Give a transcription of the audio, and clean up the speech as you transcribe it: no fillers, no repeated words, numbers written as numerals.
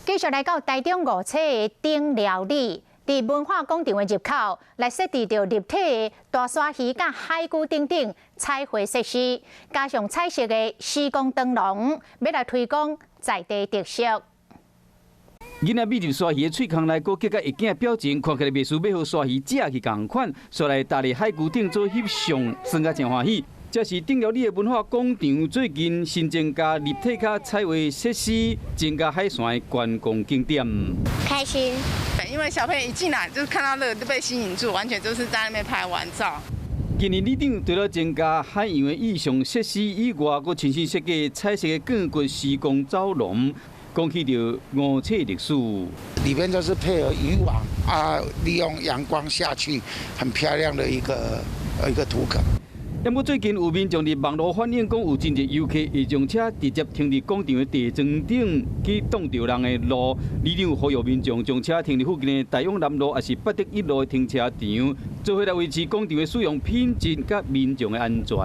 继续来到台中五车的顶寮里，伫文化广场的入口来设置着立体的大鲨鱼、甲海龟等等彩绘设施，加上彩色的施工灯笼，要来推广在地特色。囡仔美入鲨鱼的喙孔内，搁结合一镜表情，看起来袂输要互鲨鱼食去共款，煞来搭伫海龟顶做翕相，算甲真欢喜。这是顶寮里的文化广场最近新增加立体卡彩绘设施，增加海线的观光景点。开心，因为小朋友一进来就看到那个就被吸引住，完全就是在那边拍完照。今年里长除了增加海洋的意象设施以外，佮重新设计彩色的冠骨施工走廊。讲起着五车历史，里面就是配合渔网啊，利用阳光下去，很漂亮的一个图腾。不过最近有民众伫网络反映，讲有真侪游客会将车直接停伫广场的地砖顶去挡着人的路。里长呼吁民众将车停伫附近的大勇南路，也是八德一路的停车场，做伙来维持广场的使用品质甲民众的安全。